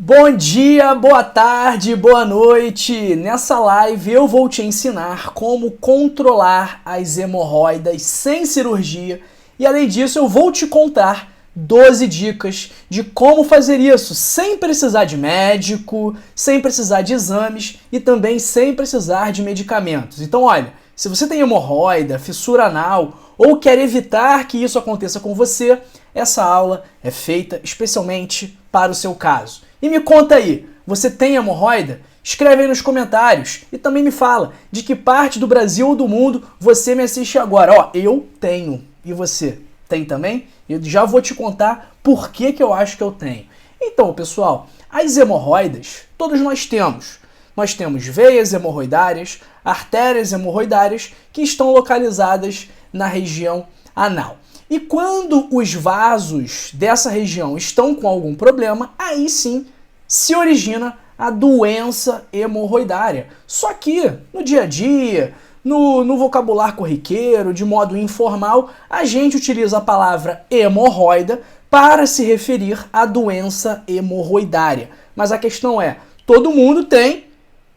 Bom dia, boa tarde, boa noite! Nessa live eu vou te ensinar como controlar as hemorroidas sem cirurgia e além disso eu vou te contar 12 dicas de como fazer isso sem precisar de médico, sem precisar de exames e também sem precisar de medicamentos. Então olha, se você tem hemorroida, fissura anal ou quer evitar que isso aconteça com você, essa aula é feita especialmente para o seu caso. E me conta aí, você tem hemorroida? Escreve aí nos comentários e também me fala de que parte do Brasil ou do mundo você me assiste agora. Ó, eu tenho. E você tem também? Eu já vou te contar por que eu acho que eu tenho. Então, pessoal, as hemorroidas, todos nós temos. Nós temos veias hemorroidárias, artérias hemorroidárias que estão localizadas na região anal. E quando os vasos dessa região estão com algum problema, aí sim se origina a doença hemorroidária. Só que no dia a dia, no vocabulário corriqueiro, de modo informal, a gente utiliza a palavra hemorroida para se referir à doença hemorroidária. Mas a questão é, todo mundo tem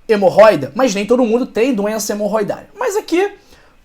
hemorroida, mas nem todo mundo tem doença hemorroidária. Mas aqui,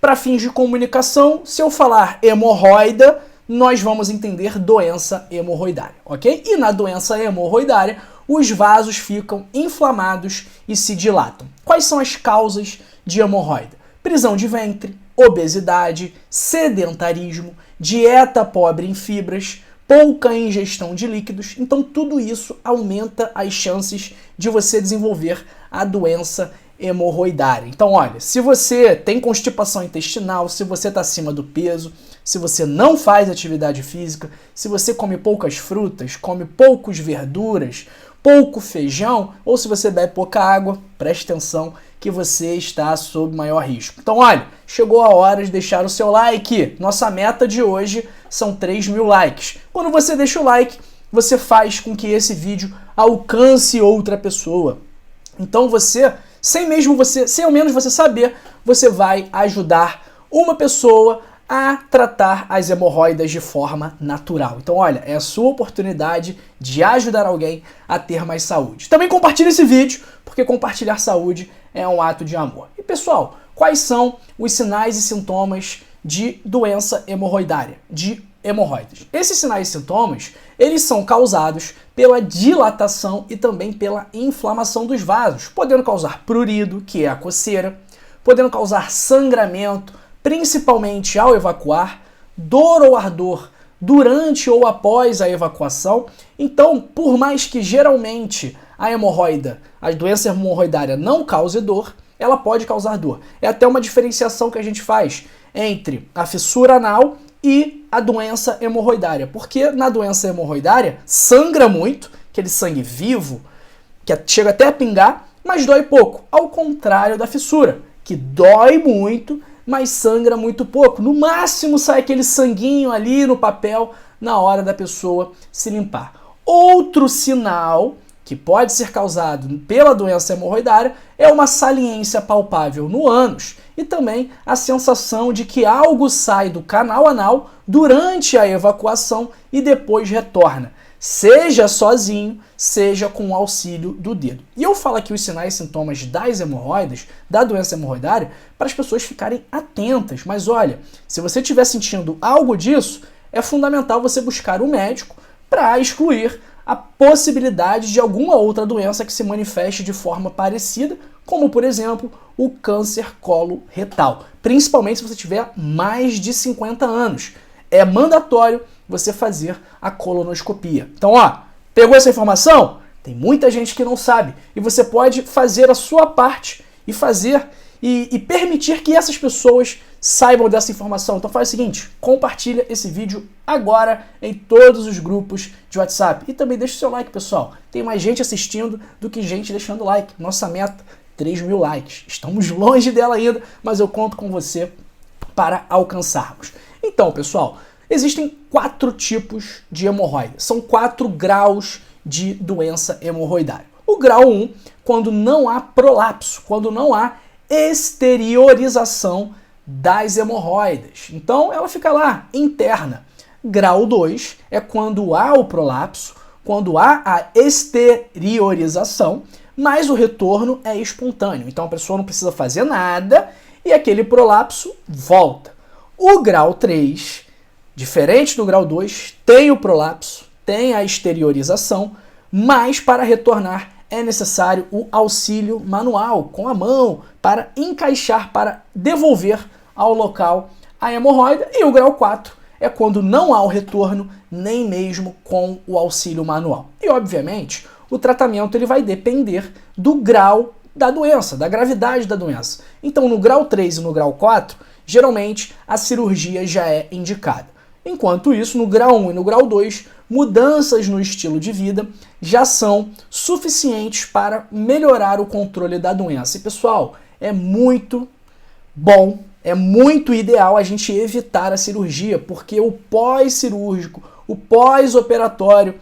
para fins de comunicação, se eu falar hemorroida, nós vamos entender doença hemorroidária, ok? E na doença hemorroidária, os vasos ficam inflamados e se dilatam. Quais são as causas de hemorroida? Prisão de ventre, obesidade, sedentarismo, dieta pobre em fibras, pouca ingestão de líquidos. Então tudo isso aumenta as chances de você desenvolver a doença hemorroidária. Então olha, se você tem constipação intestinal, se você está acima do peso, se você não faz atividade física, se você come poucas frutas, come poucas verduras, pouco feijão, ou se você bebe pouca água, preste atenção que você está sob maior risco. Então olha, chegou a hora de deixar o seu like. Nossa meta de hoje são 3.000 likes. Quando você deixa o like, você faz com que esse vídeo alcance outra pessoa. Então você, sem ao menos você saber, você vai ajudar uma pessoa a tratar as hemorroidas de forma natural. Então olha, é a sua oportunidade de ajudar alguém a ter mais saúde. Também compartilhe esse vídeo, porque compartilhar saúde é um ato de amor. E pessoal, quais são os sinais e sintomas de doença hemorroidária, de hemorroidas? Esses sinais e sintomas, eles são causados pela dilatação e também pela inflamação dos vasos, podendo causar prurido, que é a coceira, podendo causar sangramento, principalmente ao evacuar, dor ou ardor durante ou após a evacuação. Então, por mais que geralmente a doença hemorroidária não cause dor, ela pode causar dor. É até uma diferenciação que a gente faz entre a fissura anal e a doença hemorroidária, porque na doença hemorroidária sangra muito, aquele sangue vivo, que chega até a pingar, mas dói pouco, ao contrário da fissura, que dói muito, mas sangra muito pouco. No máximo sai aquele sanguinho ali no papel na hora da pessoa se limpar. Outro sinal que pode ser causado pela doença hemorroidária é uma saliência palpável no ânus e também a sensação de que algo sai do canal anal durante a evacuação e depois retorna, seja sozinho, seja com o auxílio do dedo. E eu falo aqui os sinais e sintomas das hemorroidas, da doença hemorroidária, para as pessoas ficarem atentas. Mas olha, se você estiver sentindo algo disso, é fundamental você buscar um médico para excluir a possibilidade de alguma outra doença que se manifeste de forma parecida, como, por exemplo, o câncer coloretal, principalmente se você tiver mais de 50 anos. É mandatório você fazer a colonoscopia. Então, ó, pegou essa informação? Tem muita gente que não sabe. E você pode fazer a sua parte e fazer e permitir que essas pessoas saibam dessa informação. Então faz o seguinte, compartilha esse vídeo agora em todos os grupos de WhatsApp. E também deixa o seu like, pessoal. Tem mais gente assistindo do que gente deixando like. Nossa meta, 3.000 likes. Estamos longe dela ainda, mas eu conto com você para alcançarmos. Então, pessoal, existem 4 tipos de hemorroida. São 4 graus de doença hemorroidária. O grau 1, quando não há prolapso, quando não há exteriorização das hemorroidas. Então, ela fica lá, interna. Grau 2 é quando há o prolapso, quando há a exteriorização, mas o retorno é espontâneo. Então a pessoa não precisa fazer nada e aquele prolapso volta. O grau 3, diferente do grau 2, tem o prolapso, tem a exteriorização, mas para retornar é necessário o auxílio manual, com a mão, para encaixar, para devolver ao local a hemorroida. E o grau 4 é quando não há o retorno, nem mesmo com o auxílio manual. E, obviamente, o tratamento ele vai depender do grau da doença, da gravidade da doença. Então, no grau 3 e no grau 4, geralmente a cirurgia já é indicada. Enquanto isso, no grau 1 e no grau 2, mudanças no estilo de vida já são suficientes para melhorar o controle da doença. E, pessoal, é muito bom, é muito ideal a gente evitar a cirurgia, porque o pós-cirúrgico, o pós-operatório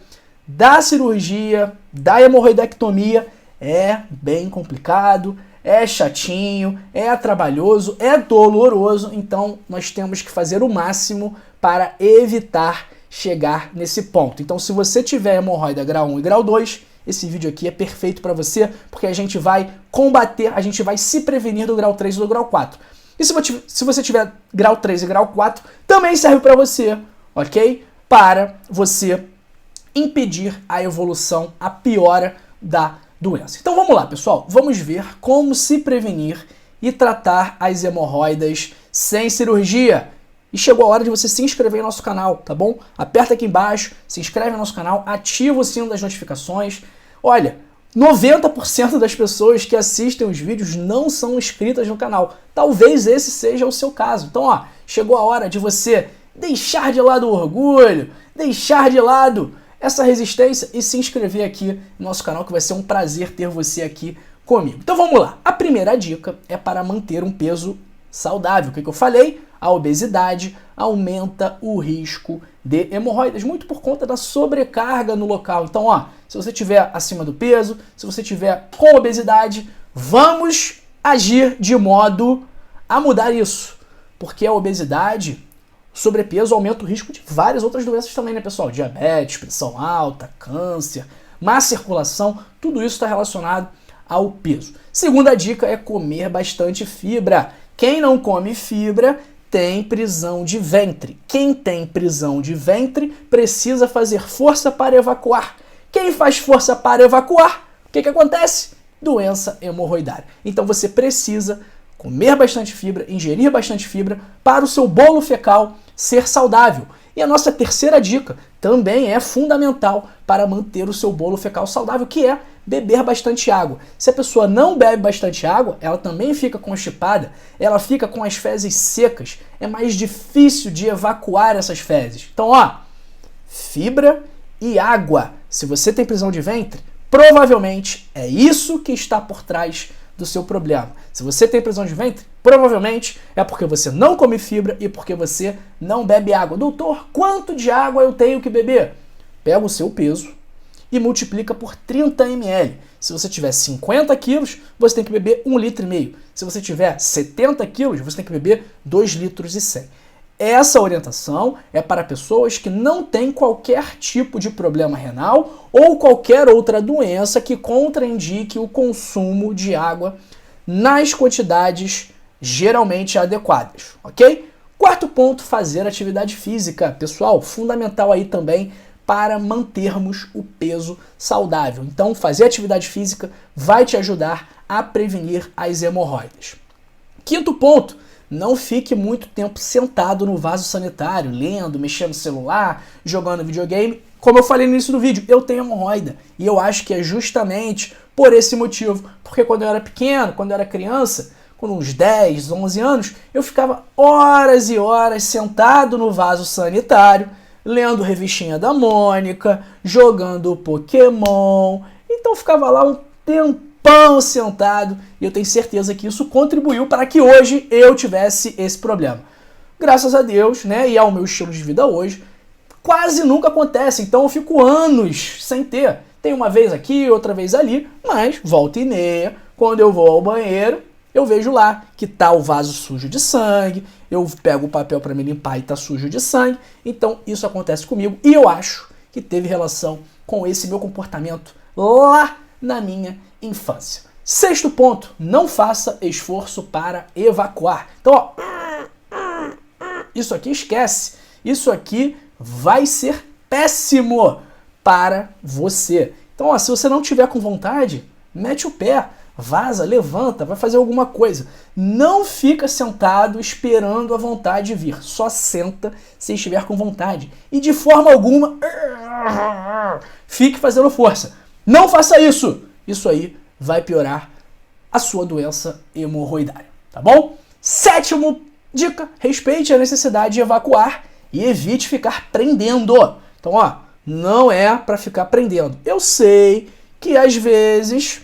da cirurgia, da hemorroidectomia, é bem complicado, é chatinho, é trabalhoso, é doloroso, então nós temos que fazer o máximo para evitar chegar nesse ponto. Então, se você tiver hemorroida grau 1 e grau 2, esse vídeo aqui é perfeito para você, porque a gente vai combater, a gente vai se prevenir do grau 3 e do grau 4. E se você tiver grau 3 e grau 4, também serve para você, ok? Para você impedir a evolução, a piora da doença. Então vamos lá, pessoal. Vamos ver como se prevenir e tratar as hemorroidas sem cirurgia. E chegou a hora de você se inscrever no nosso canal, tá bom? Aperta aqui embaixo, se inscreve no nosso canal, ativa o sino das notificações. Olha, 90% das pessoas que assistem os vídeos não são inscritas no canal. Talvez esse seja o seu caso. Então, ó, chegou a hora de você deixar de lado o orgulho, deixar de lado essa resistência e se inscrever aqui no nosso canal, que vai ser um prazer ter você aqui comigo. Então vamos lá. A primeira dica é para manter um peso saudável. O que eu falei? A obesidade aumenta o risco de hemorroidas, muito por conta da sobrecarga no local. Então, ó, se você estiver acima do peso, se você estiver com obesidade, vamos agir de modo a mudar isso. Porque a obesidade, sobrepeso, aumenta o risco de várias outras doenças também, né, pessoal? Diabetes, pressão alta, câncer, má circulação, tudo isso está relacionado ao peso. Segunda dica é comer bastante fibra. Quem não come fibra tem prisão de ventre. Quem tem prisão de ventre precisa fazer força para evacuar. Quem faz força para evacuar, o que acontece? Doença hemorroidária. Então você precisa comer bastante fibra, ingerir bastante fibra para o seu bolo fecal ser saudável. E a nossa terceira dica também é fundamental para manter o seu bolo fecal saudável, que é beber bastante água. Se a pessoa não bebe bastante água, ela também fica constipada, ela fica com as fezes secas, é mais difícil de evacuar essas fezes. Então, ó, fibra e água. Se você tem prisão de ventre, provavelmente é isso que está por trás do seu problema. Se você tem prisão de ventre, provavelmente é porque você não come fibra e porque você não bebe água. Doutor, quanto de água eu tenho que beber? Pega o seu peso e multiplica por 30 ml. Se você tiver 50 quilos, você tem que beber 1,5 litro. Se você tiver 70 quilos, você tem que beber 2,1 litros. Essa orientação é para pessoas que não têm qualquer tipo de problema renal ou qualquer outra doença que contraindique o consumo de água nas quantidades geralmente adequadas, ok? Quarto ponto, fazer atividade física. Pessoal, fundamental aí também para mantermos o peso saudável. Então, fazer atividade física vai te ajudar a prevenir as hemorroidas. Quinto ponto, não fique muito tempo sentado no vaso sanitário, lendo, mexendo no celular, jogando videogame. Como eu falei no início do vídeo, eu tenho hemorroida. E eu acho que é justamente por esse motivo. Porque quando eu era pequeno, quando eu era criança, com uns 10, 11 anos, eu ficava horas e horas sentado no vaso sanitário, lendo revistinha da Mônica, jogando Pokémon. Então eu ficava lá um tempão sentado e eu tenho certeza que isso contribuiu para que hoje eu tivesse esse problema. Graças a Deus, né, e ao meu estilo de vida hoje, quase nunca acontece. Então eu fico anos sem ter. Tem uma vez aqui, outra vez ali, mas volta e meia, quando eu vou ao banheiro, eu vejo lá que tá o vaso sujo de sangue, eu pego o papel para me limpar e tá sujo de sangue. Então isso acontece comigo e eu acho que teve relação com esse meu comportamento lá na minha infância. Sexto ponto, não faça esforço para evacuar. Então, ó, isso aqui esquece. Isso aqui vai ser péssimo para você. Então, ó, se você não tiver com vontade, mete o pé, vaza, levanta, vai fazer alguma coisa. Não fica sentado esperando a vontade vir. Só senta se estiver com vontade. E de forma alguma, fique fazendo força. Não faça isso. Isso aí vai piorar a sua doença hemorroidária, tá bom? Sétimo dica, respeite a necessidade de evacuar e evite ficar prendendo. Então, ó, não é para ficar prendendo. Eu sei que às vezes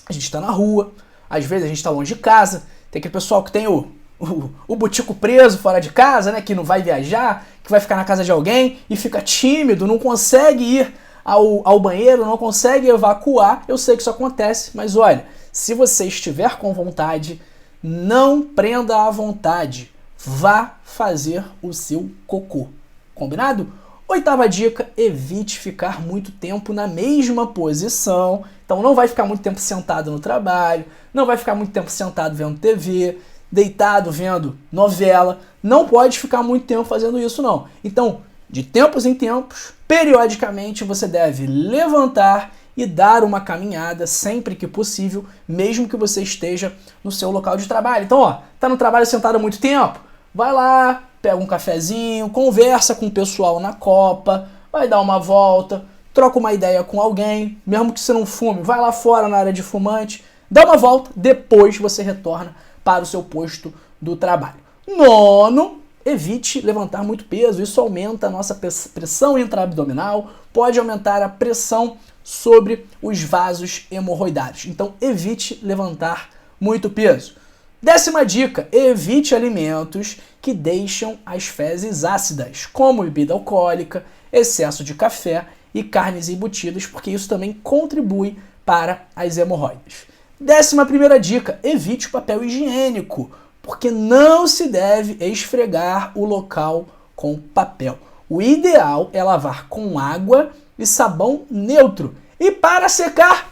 a gente está na rua, às vezes a gente está longe de casa, tem aquele pessoal que tem o butico preso fora de casa, né, que não vai viajar, que vai ficar na casa de alguém e fica tímido, não consegue ir ao banheiro, não consegue evacuar. Eu sei que isso acontece, mas olha, se você estiver com vontade, não prenda à vontade. Vá fazer o seu cocô. Combinado? Oitava dica, evite ficar muito tempo na mesma posição. Então não vai ficar muito tempo sentado no trabalho, não vai ficar muito tempo sentado vendo TV, deitado vendo novela. Não pode ficar muito tempo fazendo isso, não. Então, de tempos em tempos, periodicamente você deve levantar e dar uma caminhada sempre que possível, mesmo que você esteja no seu local de trabalho. Então, ó, tá no trabalho sentado há muito tempo? Vai lá, pega um cafezinho, conversa com o pessoal na copa, vai dar uma volta, troca uma ideia com alguém, mesmo que você não fume, vai lá fora na área de fumante, dá uma volta, depois você retorna para o seu posto do trabalho. Nono, evite levantar muito peso, isso aumenta a nossa pressão intraabdominal, pode aumentar a pressão sobre os vasos hemorroidários. Então, evite levantar muito peso. Décima dica, evite alimentos que deixam as fezes ácidas, como bebida alcoólica, excesso de café e carnes embutidas, porque isso também contribui para as hemorroidas. 11ª dica, evite o papel higiênico, porque não se deve esfregar o local com papel. O ideal é lavar com água e sabão neutro. E para secar,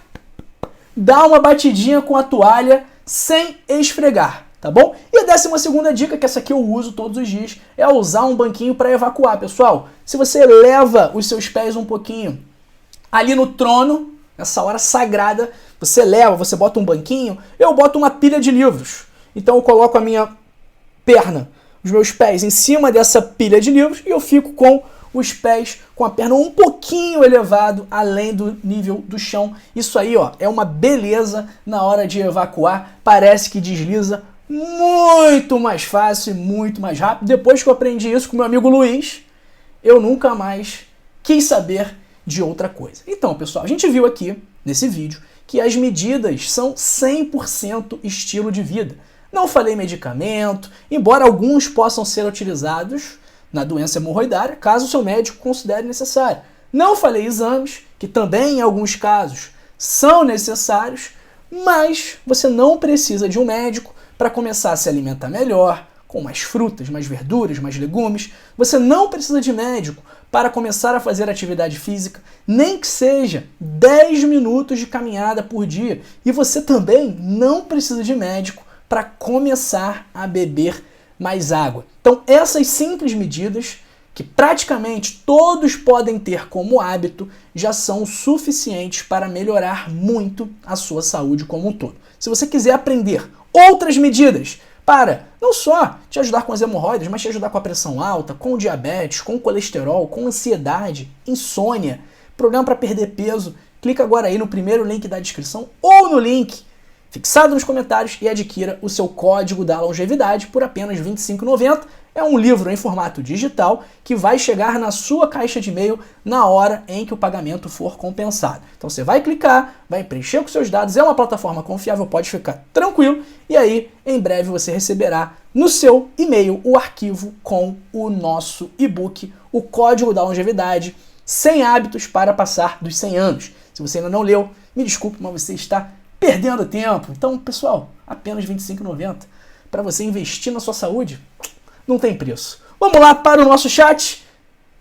dá uma batidinha com a toalha sem esfregar, tá bom? E a 12ª dica, que essa aqui eu uso todos os dias, é usar um banquinho para evacuar, pessoal. Se você leva os seus pés um pouquinho ali no trono, nessa hora sagrada, você bota um banquinho, eu boto uma pilha de livros. Então eu coloco a minha perna, os meus pés em cima dessa pilha de livros e eu fico com os pés com a perna um pouquinho elevado além do nível do chão. Isso aí, ó, é uma beleza na hora de evacuar. Parece que desliza muito mais fácil e muito mais rápido. Depois que eu aprendi isso com meu amigo Luiz, eu nunca mais quis saber de outra coisa. Então, pessoal, a gente viu aqui nesse vídeo que as medidas são 100% estilo de vida. Não falei medicamento, embora alguns possam ser utilizados na doença hemorroidária, caso o seu médico considere necessário. Não falei exames, que também em alguns casos são necessários, mas você não precisa de um médico para começar a se alimentar melhor, com mais frutas, mais verduras, mais legumes. Você não precisa de médico para começar a fazer atividade física, nem que seja 10 minutos de caminhada por dia. E você também não precisa de médico para começar a beber mais água. Então, essas simples medidas, que praticamente todos podem ter como hábito, já são suficientes para melhorar muito a sua saúde como um todo. Se você quiser aprender outras medidas para não só te ajudar com as hemorroidas, mas te ajudar com a pressão alta, com diabetes, com colesterol, com ansiedade, insônia, problema para perder peso, clica agora aí no primeiro link da descrição ou no link fixado nos comentários e adquira o seu código da longevidade por apenas R$ 25,90. É um livro em formato digital que vai chegar na sua caixa de e-mail na hora em que o pagamento for compensado. Então você vai clicar, vai preencher com seus dados, é uma plataforma confiável, pode ficar tranquilo, e aí em breve você receberá no seu e-mail o arquivo com o nosso e-book, o código da longevidade, 100 hábitos para passar dos 100 anos. Se você ainda não leu, me desculpe, mas você está perdendo tempo. Então, pessoal, apenas R$ 25,90 para você investir na sua saúde, não tem preço. Vamos lá para o nosso chat.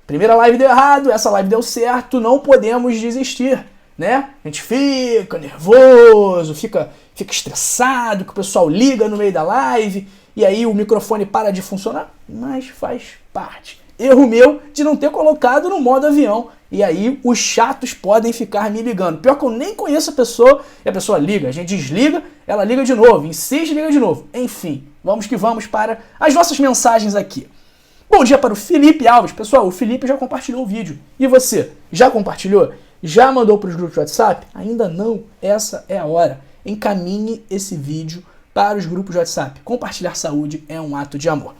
Primeira live deu errado, essa live deu certo, não podemos desistir, né? A gente fica nervoso, fica estressado, que o pessoal liga no meio da live e aí o microfone para de funcionar, mas faz parte. Erro meu de não ter colocado no modo avião e aí os chatos podem ficar me ligando. Pior que eu nem conheço a pessoa e a pessoa liga, a gente desliga, ela liga de novo, insiste, liga de novo. Enfim, vamos que vamos para as nossas mensagens aqui. Bom dia para o Felipe Alves. Pessoal, o Felipe já compartilhou o vídeo. E você? Já compartilhou? Já mandou para os grupos de WhatsApp? Ainda não? Essa é a hora. Encaminhe esse vídeo para os grupos de WhatsApp. Compartilhar saúde é um ato de amor.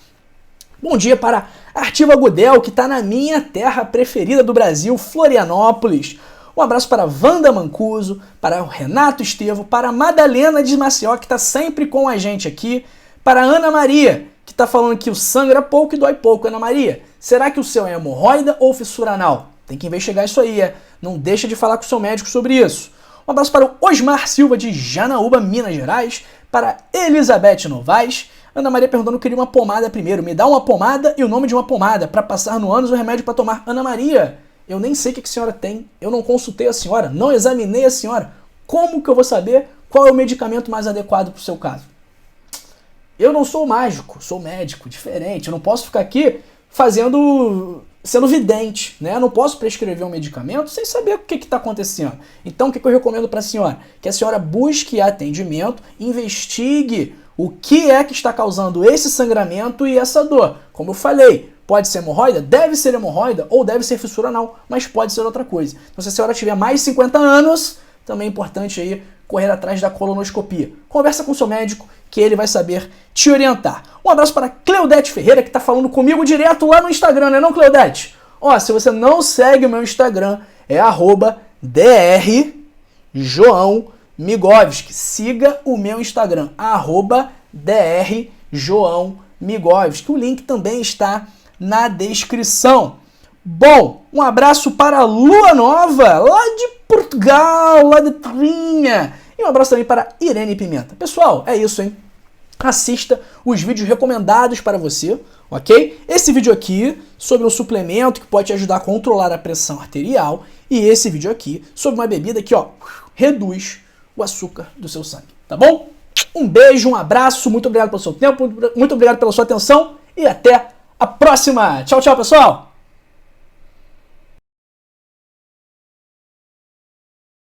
Bom dia para Artiva Gudel, que está na minha terra preferida do Brasil, Florianópolis. Um abraço para Wanda Mancuso, para o Renato Estevo, para a Madalena de Maceió, que está sempre com a gente aqui, para a Ana Maria, que está falando que o sangra pouco e dói pouco. Ana Maria, será que o seu é hemorroida ou fissura anal? Tem que investigar isso aí, não deixa de falar com o seu médico sobre isso. Um abraço para o Osmar Silva de Janaúba, Minas Gerais, para Elizabeth Novaes. Ana Maria perguntando que queria uma pomada primeiro. Me dá uma pomada e o nome de uma pomada para passar no ânus o remédio para tomar. Ana Maria, eu nem sei o que a senhora tem. Eu não consultei a senhora, não examinei a senhora. Como que eu vou saber qual é o medicamento mais adequado para o seu caso? Eu não sou mágico, sou médico, diferente. Eu não posso ficar aqui sendo vidente, né? Eu não posso prescrever um medicamento sem saber o que está acontecendo. Então, o que eu recomendo para a senhora? Que a senhora busque atendimento, investigue o que é que está causando esse sangramento e essa dor. Como eu falei, pode ser hemorroida? Deve ser hemorroida ou deve ser fissura anal, mas pode ser outra coisa. Então, se a senhora tiver mais de 50 anos, também é importante aí correr atrás da colonoscopia. Conversa com seu médico, que ele vai saber te orientar. Um abraço para Cleudete Ferreira, que está falando comigo direto lá no Instagram, não é não, Cleudete? Ó, se você não segue o meu Instagram, é @drjoaomigovski. Siga o meu Instagram, @drjoaomigovski. O link também está na descrição. Bom, um abraço para a Lua Nova, lá de Portugal, lá de Trinha. E um abraço também para Irene Pimenta. Pessoal, é isso, hein? Assista os vídeos recomendados para você, ok? Esse vídeo aqui sobre um suplemento que pode te ajudar a controlar a pressão arterial e esse vídeo aqui sobre uma bebida que, ó, reduz o açúcar do seu sangue, tá bom? Um beijo, um abraço, muito obrigado pelo seu tempo, muito obrigado pela sua atenção e até a próxima. Tchau, tchau, pessoal!